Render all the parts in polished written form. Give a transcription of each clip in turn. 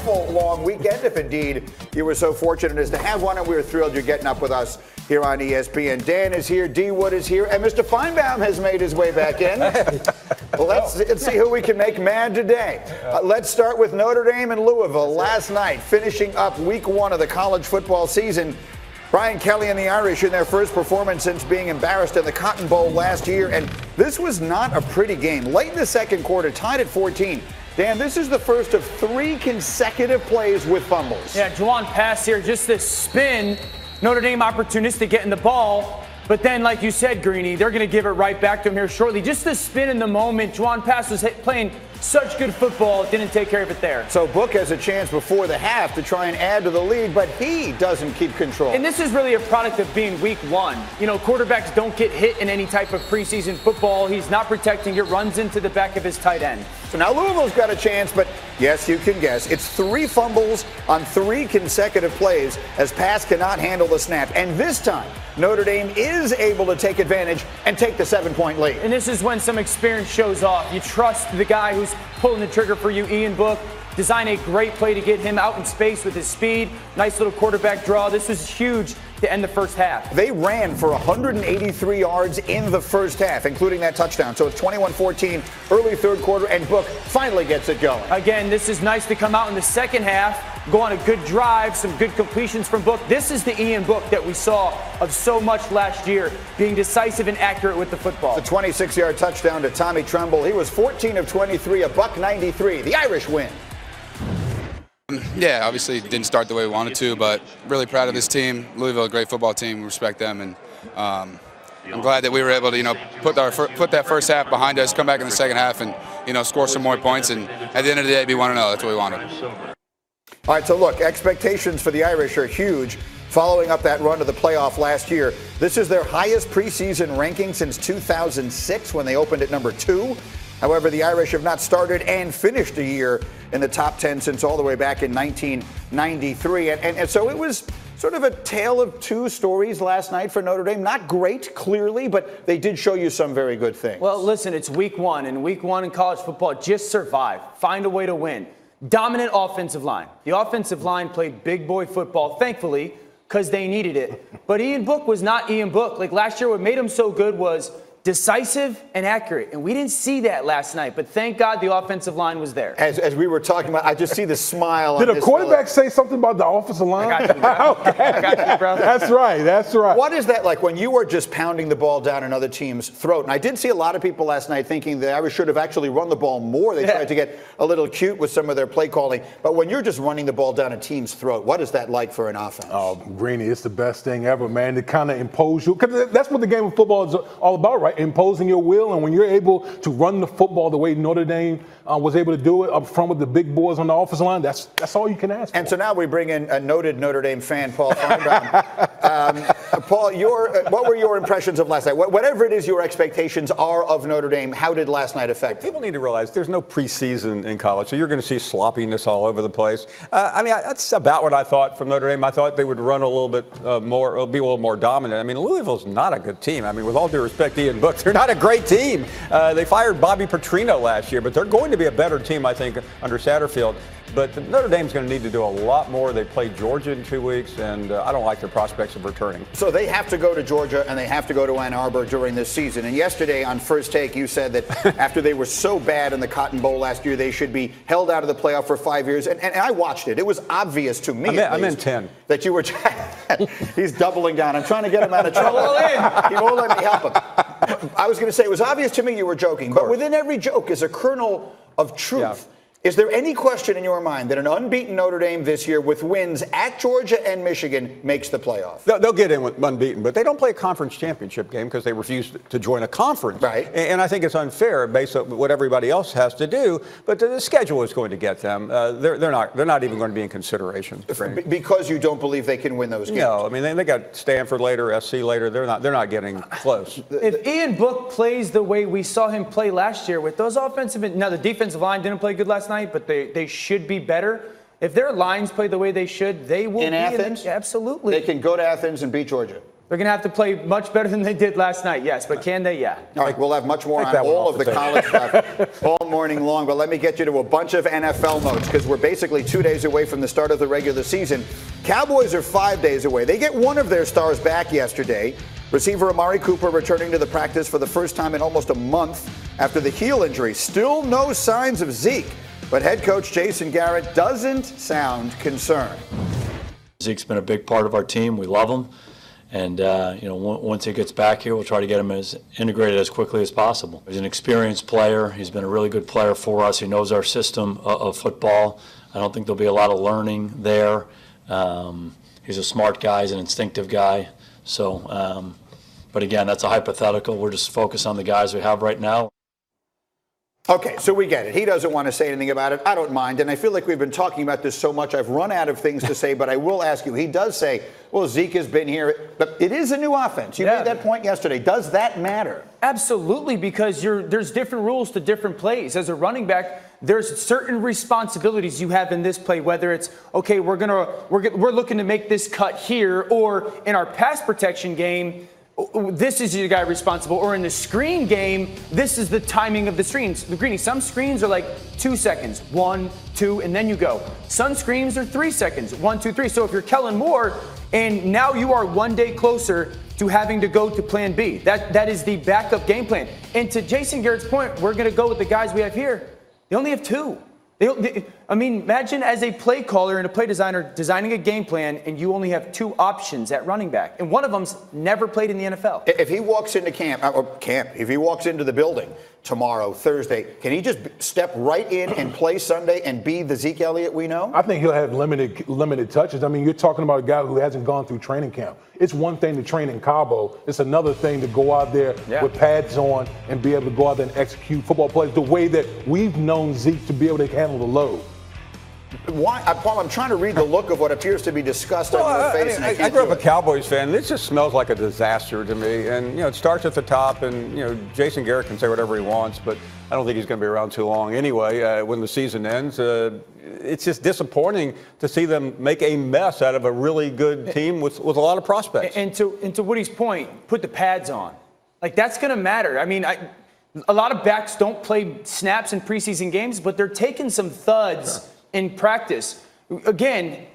eventful long weekend, if indeed you were so fortunate as to have one, and we were thrilled you're getting up with us here on ESPN. Dan is here, D. Wood is here, and Mr. Feinbaum has made his way back in. Well, let's see who we can make mad today. Let's start with Notre Dame and Louisville last night, finishing up week one of the college football season. Brian Kelly and the Irish in their first performance since being embarrassed in the Cotton Bowl last year, and this was not a pretty game. Late in the second quarter, tied at 14. Dan, this is the first of 3 consecutive plays with fumbles. Yeah, Juwan pass here, just this spin. Notre Dame opportunistic getting the ball. But then, like you said, Greeny, they're going to give it right back to him here shortly. Just the spin in the moment. Juwan pass was playing such good football, didn't take care of it there. So Book has a chance before the half to try and add to the lead, but he doesn't keep control. And this is really a product of being week one. You know, quarterbacks don't get hit in any type of preseason football. He's not protecting it, runs into the back of his tight end. So now Louisville's got a chance, but yes, you can guess. It's 3 fumbles on 3 consecutive plays as Pass cannot handle the snap. And this time, Notre Dame is able to take advantage and take the 7-point lead. And this is when some experience shows off. You trust the guy who's pulling the trigger for you, Ian Book. Design a great play to get him out in space with his speed. Nice little quarterback draw. This was huge to end the first half. They ran for 183 yards in the first half, including that touchdown. So it's 21-14, early third quarter, and Book finally gets it going. Again, this is nice to come out in the second half, go on a good drive, some good completions from Book. This is the Ian Book that we saw of so much last year, being decisive and accurate with the football. The 26-yard touchdown to Tommy Tremble. He was 14 of 23, $193. The Irish win. Yeah, obviously didn't start the way we wanted to, but really proud of this team. Louisville, a great football team. We respect them, and I'm glad that we were able to, put that first half behind us, come back in the second half, and score some more points. And at the end of the day, be 1-0. That's what we wanted. All right, so look, expectations for the Irish are huge. Following up that run to the playoff last year, this is their highest preseason ranking since 2006 when they opened at number 2. However, the Irish have not started and finished a year in the top 10 since all the way back in 1993. And so it was sort of a tale of 2 stories last night for Notre Dame. Not great, clearly, but they did show you some very good things. Well, listen, it's week one, and week one in college football, just survive. Find a way to win. Dominant offensive line. The offensive line played big boy football, thankfully, because they needed it. But Ian Book was not Ian Book. Like last year, what made him so good was decisive and accurate, and we didn't see that last night, but thank God the offensive line was there. As we were talking about, I just see the smile. Did a quarterback say something about the offensive line? I got you, bro. Okay. I got you, bro. That's right. What is that like when you are just pounding the ball down another team's throat? And I did see a lot of people last night thinking the Irish should have actually run the ball more. They tried to get a little cute with some of their play calling. But when you're just running the ball down a team's throat, what is that like for an offense? Oh, Greeny, it's the best thing ever, man, to kind of impose you. Because that's what the game of football is all about, right? Imposing your will. And when you're able to run the football the way Notre Dame was able to do it up front with the big boys on the offensive line, that's all you can ask for. And so now we bring in a noted Notre Dame fan, Paul Feinbaum. Paul, what were your impressions of last night? Whatever it is your expectations are of Notre Dame, how did last night affect you? People need to realize there's no preseason in college, so you're going to see sloppiness all over the place. That's about what I thought from Notre Dame. I thought they would run a little bit more, be a little more dominant. I mean, Louisville's not a good team. I mean, with all due respect to Ian Book, they're not a great team. They fired Bobby Petrino last year, but they're going to be a better team, I think, under Satterfield. But Notre Dame's going to need to do a lot more. They play Georgia in 2 weeks, and I don't like their prospects of returning. So they have to go to Georgia, and they have to go to Ann Arbor during this season. And yesterday on First Take, you said that after they were so bad in the Cotton Bowl last year, they should be held out of the playoff for 5 years. And I watched it. It was obvious to me, I'm in 10. That you were – he's doubling down. I'm trying to get him out of trouble. He won't let me help him. I was going to say, it was obvious to me you were joking. But within every joke is a kernel of truth. Yeah. Is there any question in your mind that an unbeaten Notre Dame this year with wins at Georgia and Michigan makes the playoff? They'll get in with unbeaten, but they don't play a conference championship game because they refuse to join a conference. Right. And I think it's unfair based on what everybody else has to do. But the schedule is going to get them. They're not even going to be in consideration. Because you don't believe they can win those games? No, I mean they got Stanford later, SC later. They're not getting close. If Ian Book plays the way we saw him play last year with those offensive, now the defensive line didn't play good last night, but they should be better. If their lines play the way they should, they will in be Athens. Absolutely. They can go to Athens and beat Georgia. They're going to have to play much better than they did last night, yes. But can they? Yeah. All right, we'll have much more on all of the college stuff all morning long. But let me get you to a bunch of NFL notes because we're basically 2 days away from the start of the regular season. Cowboys are 5 days away. They get one of their stars back yesterday. Receiver Amari Cooper returning to the practice for the first time in almost a month after the heel injury. Still no signs of Zeke, but head coach Jason Garrett doesn't sound concerned. Zeke's been a big part of our team. We love him. And, once he gets back here, we'll try to get him as integrated as quickly as possible. He's an experienced player. He's been a really good player for us. He knows our system of football. I don't think there'll be a lot of learning there. He's a smart guy. He's an instinctive guy. So, but again, that's a hypothetical. We're just focused on the guys we have right now. Okay, so we get it. He doesn't want to say anything about it. I don't mind. And I feel like we've been talking about this so much, I've run out of things to say, but I will ask you. He does say, well, Zeke has been here, but it is a new offense. You made that point yesterday. Does that matter? Absolutely, because there's different rules to different plays. As a running back, there's certain responsibilities you have in this play, whether it's, okay, we're looking to make this cut here, or in our pass protection game, this is your guy responsible, or in the screen game, this is the timing of the screens. The greenie, some screens are like 2 seconds, 1, 2, and then you go. Some screens are 3 seconds, 1, 2, 3. So if you're Kellen Moore, and now you are 1 day closer to having to go to plan B. That is the backup game plan. And to Jason Garrett's point, we're going to go with the guys we have here. They only have 2. Imagine as a play caller and a play designer designing a game plan and you only have 2 options at running back. And one of them's never played in the NFL. If he walks into if he walks into the building tomorrow, Thursday, can he just step right in and play Sunday and be the Zeke Elliott we know? I think he'll have limited touches. I mean, you're talking about a guy who hasn't gone through training camp. It's one thing to train in Cabo. It's another thing to go out there with pads on and be able to go out there and execute football plays the way that we've known Zeke to be able to handle the load. Why, Paul? I'm trying to read the look of what appears to be disgust on your face. I grew up a Cowboys fan. This just smells like a disaster to me. And it starts at the top. And Jason Garrett can say whatever he wants, but I don't think he's going to be around too long anyway. When the season ends, it's just disappointing to see them make a mess out of a really good team with a lot of prospects. And to Woody's point, put the pads on. Like that's going to matter. I mean, a lot of backs don't play snaps in preseason games, but they're taking some thuds in practice. Again,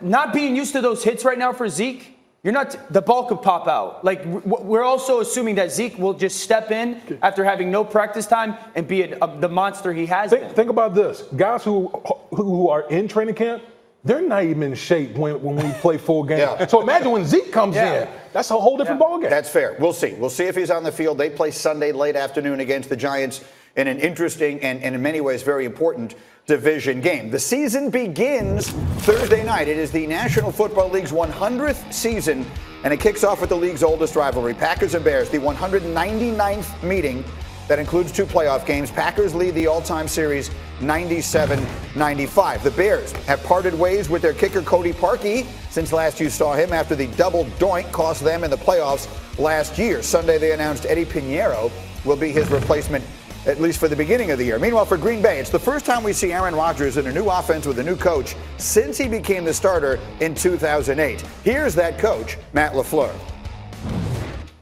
not being used to those hits right now for Zeke, the ball could pop out. Like we're also assuming that Zeke will just step in after having no practice time and be the monster he has been. Think about this. Guys who are in training camp, they're not even in shape when we play full game. So imagine when Zeke comes in. That's a whole different ballgame. That's fair. We'll see. We'll see if he's on the field. They play Sunday late afternoon against the Giants in an interesting and in many ways very important division game. The season begins Thursday night. It is the National Football League's 100th season, and it kicks off with the league's oldest rivalry, Packers and Bears, the 199th meeting that includes 2 playoff games. Packers lead the all-time series 97-95. The Bears have parted ways with their kicker Cody Parkey since last you saw him after the double doink cost them in the playoffs last year. Sunday they announced Eddie Pinheiro will be his replacement, at least for the beginning of the year. Meanwhile, for Green Bay, it's the first time we see Aaron Rodgers in a new offense with a new coach since he became the starter in 2008. Here's that coach, Matt LaFleur.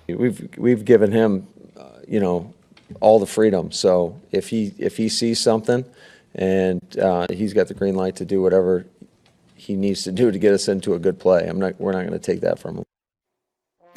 We've given him, all the freedom. So if he sees something and he's got the green light to do whatever he needs to do to get us into a good play, we're not going to take that from him.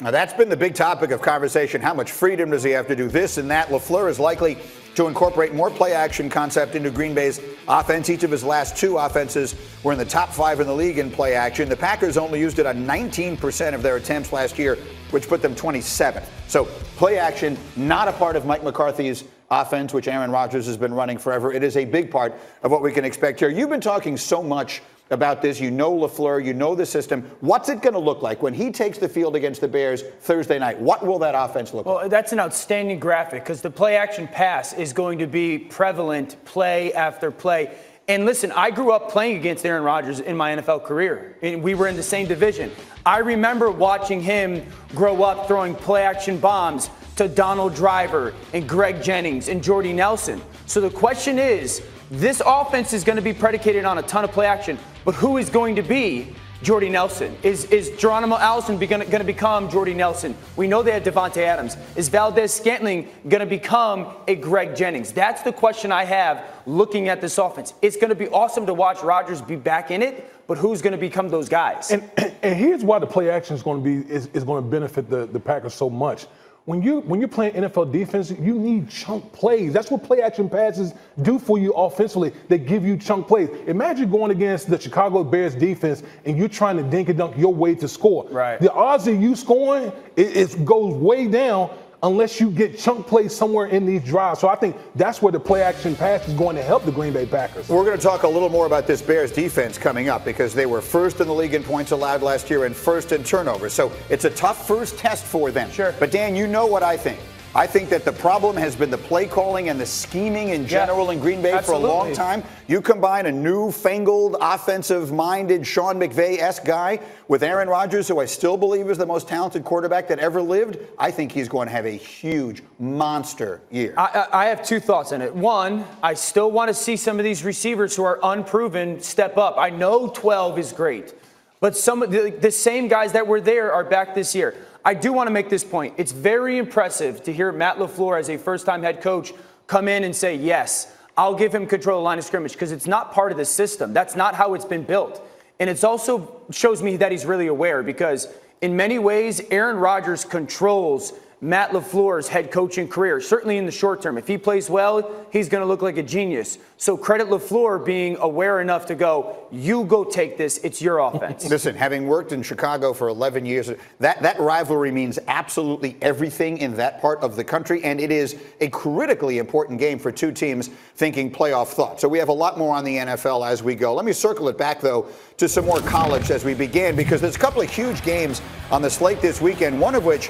Now, that's been the big topic of conversation. How much freedom does he have to do this and that? LaFleur is likely to incorporate more play-action concept into Green Bay's offense. Each of his last 2 offenses were in the top 5 in the league in play-action. The Packers only used it on 19% of their attempts last year, which put them 27th. So play-action, not a part of Mike McCarthy's offense, which Aaron Rodgers has been running forever. It is a big part of what we can expect here. You've been talking so much about this. You know LaFleur, you know the system. What's it going to look like when he takes the field against the Bears Thursday night? What will that offense look like? Well, that's an outstanding graphic because the play-action pass is going to be prevalent play after play. And listen, I grew up playing against Aaron Rodgers in my NFL career. And we were in the same division. I remember watching him grow up throwing play-action bombs to Donald Driver and Greg Jennings and Jordy Nelson. So the question is, this offense is going to be predicated on a ton of play action, but who is going to be Jordy Nelson? Is Geronimo Allison going to become Jordy Nelson? We know they had Devontae Adams. Is Valdez-Scantling going to become a Greg Jennings? That's the question I have looking at this offense. It's going to be awesome to watch Rodgers be back in it, but who's going to become those guys? And here's why the play action is going to benefit the Packers so much. When you're playing NFL defense, you need chunk plays. That's what play action passes do for you offensively. They give you chunk plays. Imagine going against the Chicago Bears defense and you're trying to dink and dunk your way to score. Right. The odds of you scoring, it goes way down unless you get chunk plays somewhere in these drives. So I think that's where the play action pass is going to help the Green Bay Packers. We're going to talk a little more about this Bears defense coming up because they were first in the league in points allowed last year and first in turnovers. So it's a tough first test for them. Sure. But Dan, you know what I think. I think that the problem has been the play calling and the scheming in general in Green Bay for a long time. You combine a newfangled, offensive-minded Sean McVay-esque guy with Aaron Rodgers, who I still believe is the most talented quarterback that ever lived. I think he's going to have a huge monster year. I have two thoughts on it. One, I still want to see some of these receivers who are unproven step up. I know 12 is great, but some of the same guys that were there are back this year. I do want to make this point. It's very impressive to hear Matt LaFleur as a first-time head coach come in and say, yes, I'll give him control of the line of scrimmage because it's not part of the system. That's not how it's been built. And it also shows me that he's really aware because in many ways, Aaron Rodgers controls Matt LaFleur's head coaching career, certainly in the short term. If he plays well, he's going to look like a genius. So credit LaFleur being aware enough to go, you go take this, it's your offense. Listen, having worked in Chicago for 11 years, that rivalry means absolutely everything in that part of the country, and it is a critically important game for two teams thinking playoff thought. So we have a lot more on the NFL as we go. Let me circle it back, though, to some more college as we begin, because there's a couple of huge games on the slate this weekend, one of which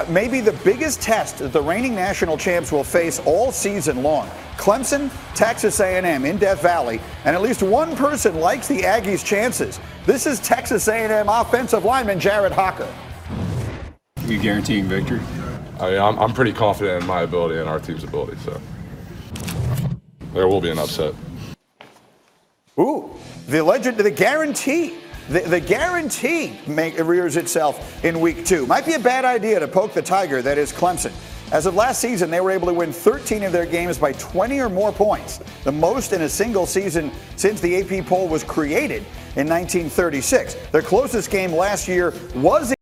maybe the biggest test that the reigning national champs will face all season long. Clemson, Texas A&M in Death Valley, and at least one person likes the Aggies' chances. This is Texas A&M offensive lineman Jared Hocker. You guaranteeing victory? I'm pretty confident in my ability and our team's ability, so there will be an upset. Ooh, the guarantee. The guarantee rears itself in week 2. Might be a bad idea to poke the tiger that is Clemson. As of last season, they were able to win 13 of their games by 20 or more points, the most in a single season since the AP poll was created in 1936. Their closest game last year was